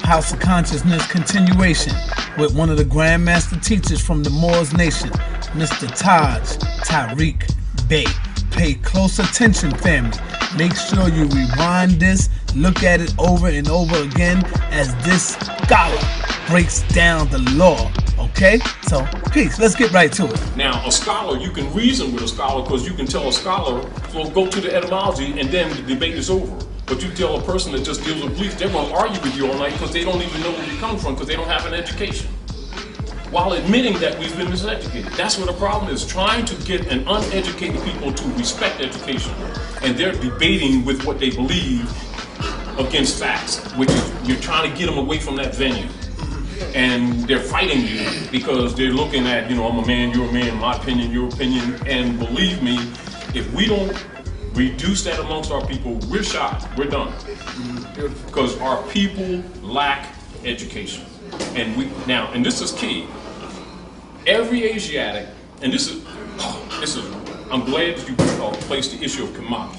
House of Consciousness continuation with one of the Grandmaster teachers from the Moors Nation, Mr. Taj Tarik Bey. Pay close attention, family. Make sure you rewind this, look at it over and over again as this scholar breaks down the law. Okay? So, peace. Let's get right to it. Now, a scholar, you can reason with a scholar because you can tell a scholar, well, go to the etymology and then the debate is over. But you tell a person that just deals with beliefs, they're going to argue with you all night because they don't even know where you come from because they don't have an education. While admitting that we've been miseducated. That's what the problem is, trying to get an uneducated people to respect education. And they're debating with what they believe against facts, which is you're trying to get them away from that venue. And they're fighting you because they're looking at, I'm a man, you're a man, my opinion, your opinion. And believe me, if we don't reduce that amongst our people, we're shot, we're done. Because our people lack education. And this is key. Every Asiatic, and I'm glad that you placed the issue of Kamat,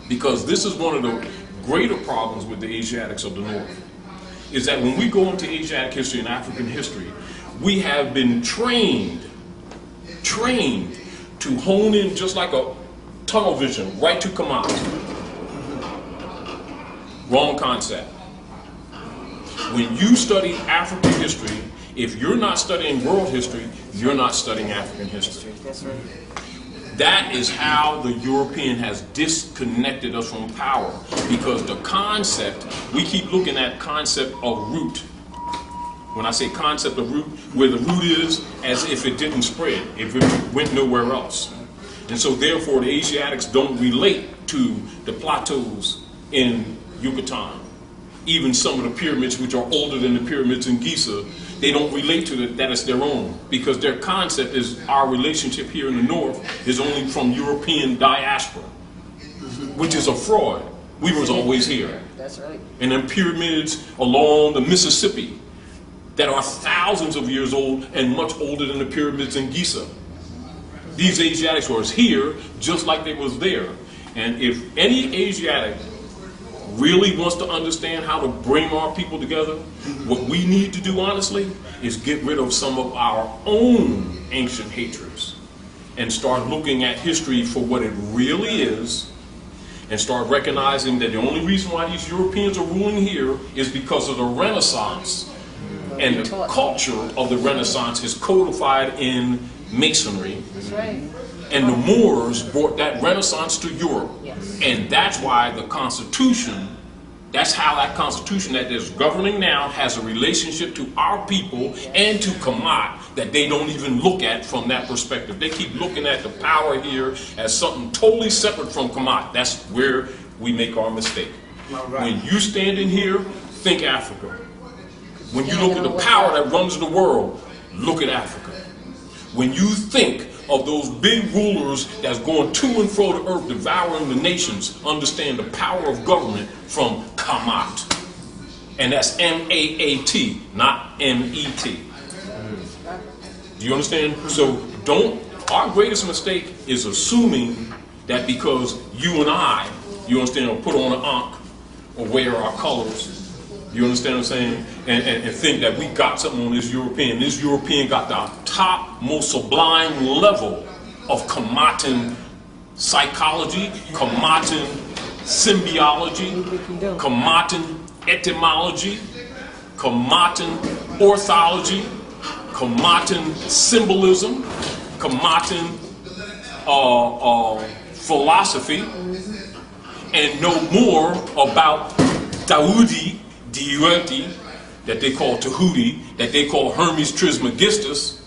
because this is one of the greater problems with the Asiatics of the North, is that when we go into Asiatic history and African history, we have been trained to hone in just like a tunnel vision right to Kamat. Wrong concept. When you study African history, if you're not studying world history, you're not studying African history. That's right. That is how the European has disconnected us from power, because the concept, we keep looking at concept of root. When I say concept of root, where the root is, as if it didn't spread, if it went nowhere else. And so therefore the Asiatics don't relate to the plateaus in Yucatan. Even some of the pyramids, which are older than the pyramids in Giza, they don't relate to that it's their own, because their concept is our relationship here in the North is only from European diaspora, which is a fraud. We was always here. That's right. And then pyramids along the Mississippi that are thousands of years old and much older than the pyramids in Giza. These Asiatics were here just like they was there. And if any Asiatic really wants to understand how to bring our people together, what we need to do honestly is get rid of some of our own ancient hatreds and start looking at history for what it really is, and start recognizing that the only reason why these Europeans are ruling here is because of the Renaissance, and the culture of the Renaissance is codified in Masonry. That's right. And the Moors brought that Renaissance to Europe. Yes. And that's why the Constitution, that's how that Constitution that is governing now has a relationship to our people and to Kamat that they don't even look at from that perspective. They keep looking at the power here as something totally separate from Kamat. That's where we make our mistake. Right. When you stand in here, think Africa. When you look at the power that runs the world, look at Africa. When you think of those big rulers that's going to and fro the earth, devouring the nations, understand the power of government from Kamat. And that's M-A-A-T, not M-E-T. Do you understand? So our greatest mistake is assuming that because you and I, you understand, or put on an ankh or wear our colors, you understand what I'm saying? And think that we got something on this European. This European got the top, most sublime level of Kamatan psychology, Kamatan symbiology, Kamatan etymology, Kamatan orthology, Kamatan symbolism, Kamatan philosophy, and know more about Dawoodi Diueti, that they call Tahuti, that they call Hermes Trismegistus,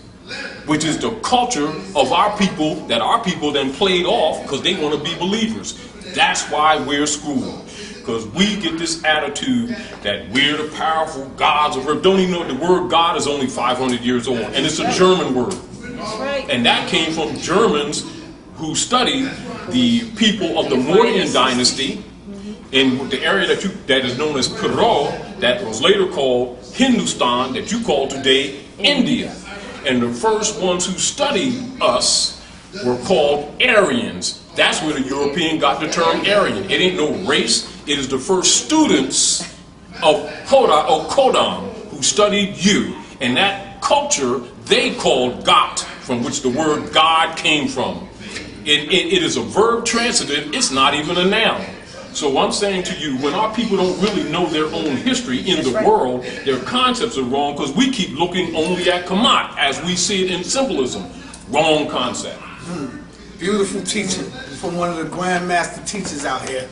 which is the culture of our people that our people then played off because they want to be believers. That's why we're screwed. Because we get this attitude that we're the powerful gods of earth. Don't even know the word God is only 500 years old, and it's a German word. And that came from Germans who studied the people of the Mauryan dynasty in the area that is known as Paro, that was later called Hindustan, that you call today India. And the first ones who studied us were called Aryans. That's where the European got the term Aryan. It ain't no race. It is the first students of Hoda or Kodam who studied you, and that culture they called Got, from which the word God came from. It is a verb transitive, it's not even a noun. So I'm saying to you, when our people don't really know their own history in the world, their concepts are wrong because we keep looking only at Kamat as we see it in symbolism. Wrong concept. Beautiful teaching from one of the grandmaster teachers out here.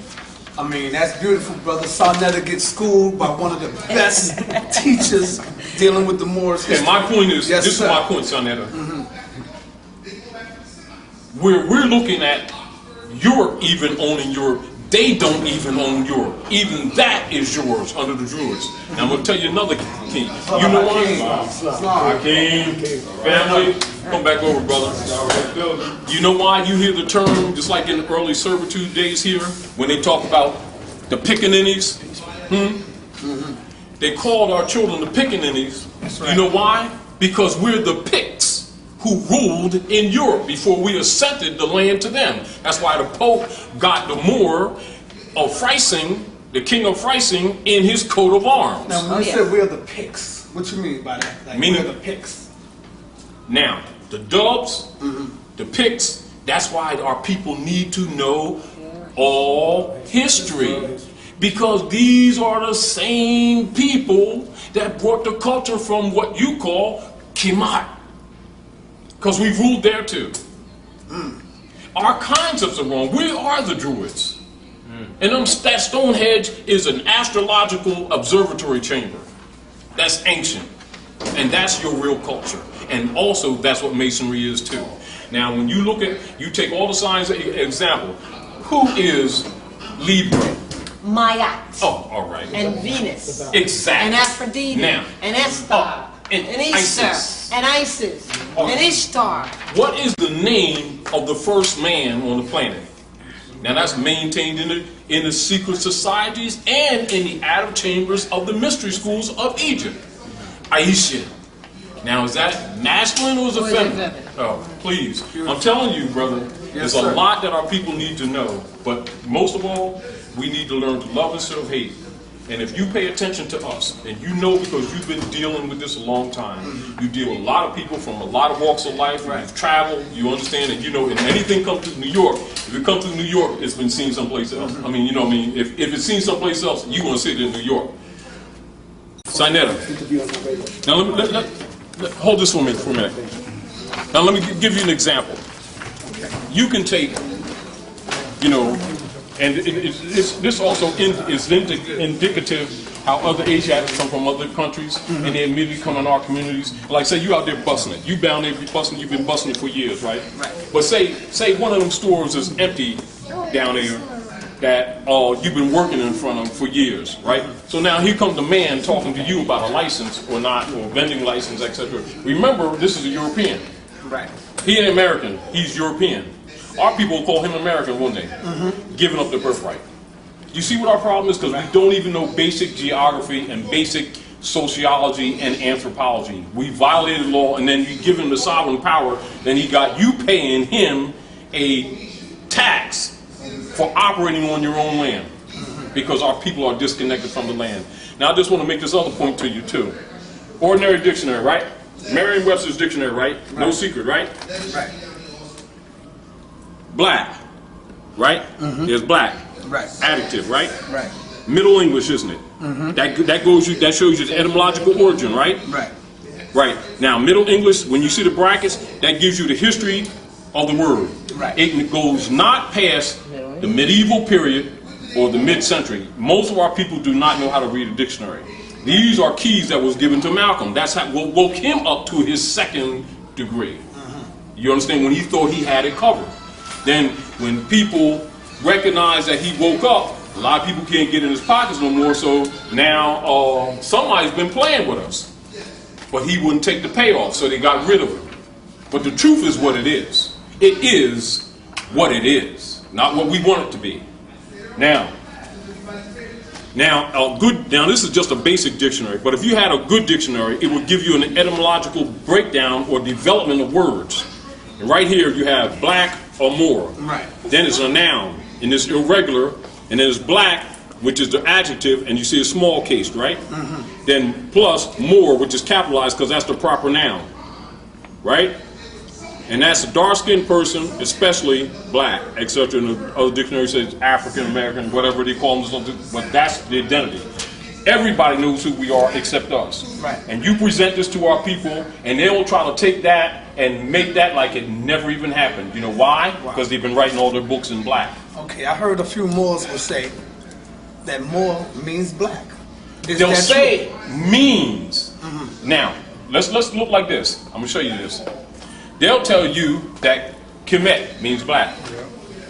I mean, that's beautiful, brother. Sarnetta gets schooled by one of the best teachers dealing with the Moors history. And my point is, yes, this sir. is my point, Sarnetta. We're looking at Europe even owning Europe. They don't even own Europe. Even that is yours under the Druids. Now I'm going to tell you another key. You know what? Hakeem, family, come back over, brother. You know why you hear the term, just like in the early servitude days here, when they talk about the pickaninnies? They called our children the pickaninnies. Right. You know why? Because we're the Picts who ruled in Europe before we assented the land to them. That's why the Pope got the Moor of Freising, the King of Freising, in his coat of arms. Now, when you said we're the Picts, what you mean by that? Like, Meaning, we're the Picts. Now, the Dubs, the Picts, that's why our people need to know all history. Because these are the same people that brought the culture from what you call Kemet. Because we ruled there too. Our concepts are wrong. We are the Druids. And that Stonehenge is an astrological observatory chamber. That's ancient. And that's your real culture. And also that's what Masonry is too. Now when you look at, you take all the signs, example, who is Libra? Mayat. Oh, all right. And Venus. Exactly. And Aphrodite. Now, And Esther. and Easter. Isis. And Isis. And Ishtar. What is the name of the first man on the planet? Now that's maintained in the secret societies and in the attic chambers of the mystery schools of Egypt. Aisha. Now is that masculine or is it feminine? Oh, please. I'm telling you, brother, there's a lot that our people need to know. But most of all, we need to learn to love instead of hate. And if you pay attention to us, and you know because you've been dealing with this a long time, you deal with a lot of people from a lot of walks of life, you've traveled, you understand, and you know, if anything comes to New York, if it comes to New York, it's been seen someplace else. I mean, you know what I mean? If it's seen someplace else, you're going to see it in New York. Sinetta. Now, hold this for me for a minute. Now, let me give you an example. You can take, you know, and this also is indicative how other Asiatics come from other countries and they immediately come in our communities. Like say you out there busting it. You down there busting, you've been busting it for years, right? Right. But say one of them stores is empty down there that you've been working in front of for years, right? So now here comes the man talking to you about a license or not, or vending license, etc. Remember, this is a European. Right. He ain't American, he's European. Our people will call him American, won't they? Giving up their birthright. You see what our problem is? Because we don't even know basic geography and basic sociology and anthropology. We violated law, and then you give him the sovereign power, then he got you paying him a tax for operating on your own land. Because our people are disconnected from the land. Now I just want to make this other point to you too. Ordinary dictionary, right? Merriam-Webster's dictionary, right? No secret, right? Right. Black, right? There's black. Right. Adjective, right? Right. Middle English, isn't it? That shows you the etymological origin, right? Right. Right. Now, Middle English, when you see the brackets, that gives you the history of the word. Right. It goes not past the medieval period or the mid-century. Most of our people do not know how to read a dictionary. These are keys that was given to Malcolm. That's how woke him up to his second degree. You understand? When he thought he had it covered. Then when people recognize that he woke up, a lot of people can't get in his pockets no more, so now somebody's been playing with us. But he wouldn't take the payoff, so they got rid of him. But the truth is what it is. It is what it is, not what we want it to be. Now this is just a basic dictionary, but if you had a good dictionary, it would give you an etymological breakdown or development of words. And right here you have black or more. Right. Then it's a noun, and it's irregular, and then it's black which is the adjective, and you see a small case, right? Then plus more, which is capitalized because that's the proper noun, right? And that's a dark-skinned person, especially black, etc. And the other dictionary says African American, whatever they call them, but that's the identity. Everybody knows who we are except us. Right. And you present this to our people, and they will try to take that and make that like it never even happened. You know why? Because they've been writing all their books in black. Okay, I heard a few Moors will say that Moor means black. Is They'll that say true? means. Now, let's look like this. I'm gonna show you this. They'll tell you that Kemet means black.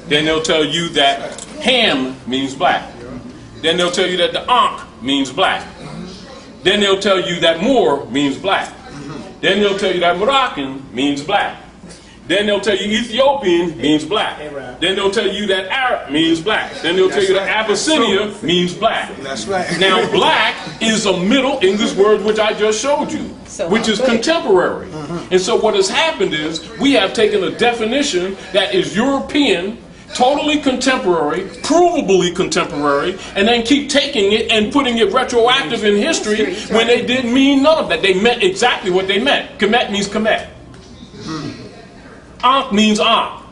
Then they'll tell you that Ham means black. Then they'll tell you that the Ankh means black. Then they'll tell you that Moor means black. Then they'll tell you that Moroccan means black. Then they'll tell you Ethiopian means black. Then they'll tell you that Arab means black. Then they'll tell you that Abyssinia means black. That's right. Now, black is a Middle English word which I just showed you, which is contemporary. And so what has happened is we have taken a definition that is European, totally contemporary, provably contemporary, and then keep taking it and putting it retroactive in history when they didn't mean none of that. They meant exactly what they meant. Kemet means Kemet. Ankh means Ankh.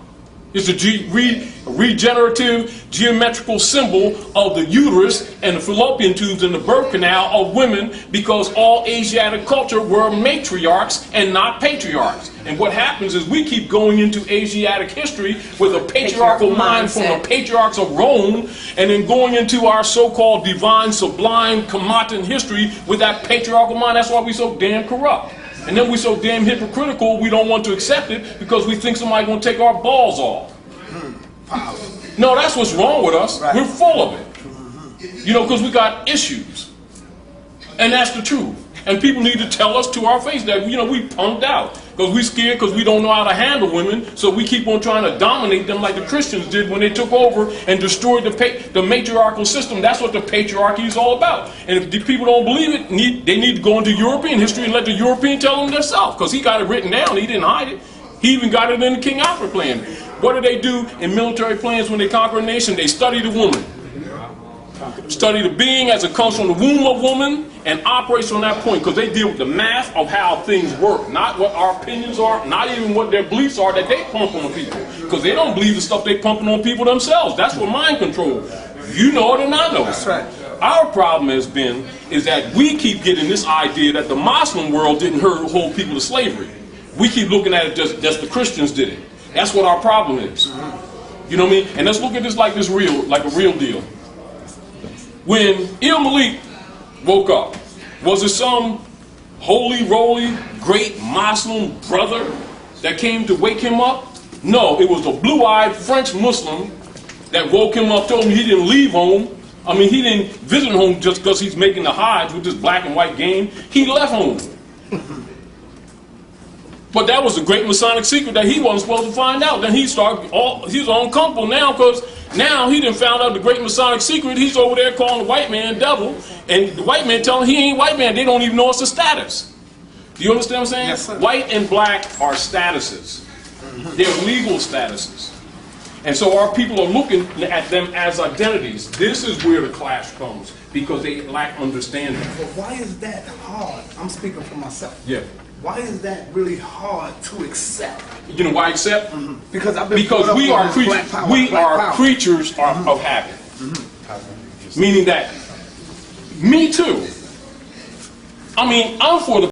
It's a regenerative geometrical symbol of the uterus and the fallopian tubes in the birth canal of women, because all Asiatic culture were matriarchs and not patriarchs. And what happens is we keep going into Asiatic history with a patriarchal mind from the patriarchs of Rome, and then going into our so-called divine, sublime, Kamatan history with that patriarchal mind. That's why we're so damn corrupt. And then we're so damn hypocritical, we don't want to accept it because we think somebody's going to take our balls off. No, that's what's wrong with us. We're full of it. You know, because we got issues. And that's the truth. And people need to tell us to our face that, you know, we punked out. Because we're scared because we don't know how to handle women, so we keep on trying to dominate them like the Christians did when they took over and destroyed the matriarchal system. That's what the patriarchy is all about. And if the people don't believe it, they need to go into European history and let the European tell them themselves, because he got it written down. He didn't hide it. He even got it in the King Alfred plan. What do they do in military plans when they conquer a nation? They study the woman. Study the being as it comes from the womb of woman and operates from that point, because they deal with the math of how things work, not what our opinions are, not even what their beliefs are that they pump on people, because they don't believe the stuff they pumping on people themselves. That's what mind control. You know it and I know it. That's right. Our problem has been is that we keep getting this idea that the Muslim world didn't hold people to slavery. We keep looking at it just the Christians did it. That's what our problem is. You know what I mean? And let's look at this like a real deal. When Il Malik woke up, was it some holy roly great Muslim brother that came to wake him up? No, it was a blue-eyed French Muslim that woke him up, told him he didn't leave home. I mean, he didn't visit home just because he's making the hides with this black and white game. He left home. But that was a great Masonic secret that he wasn't supposed to find out. Then he's uncomfortable now, because now he done found out the great Masonic secret. He's over there calling the white man devil, and the white man telling him he ain't white man. They don't even know it's a status. Do you understand what I'm saying? Yes, sir. White and black are statuses. They're legal statuses. And so our people are looking at them as identities. This is where the clash comes, because they lack understanding. But why is that hard? I'm speaking for myself. Yeah. Why is that really hard to accept? You know why accept? Because I've been Because we are creatures. We are creatures of habit. Meaning that, me too. I mean, I'm for the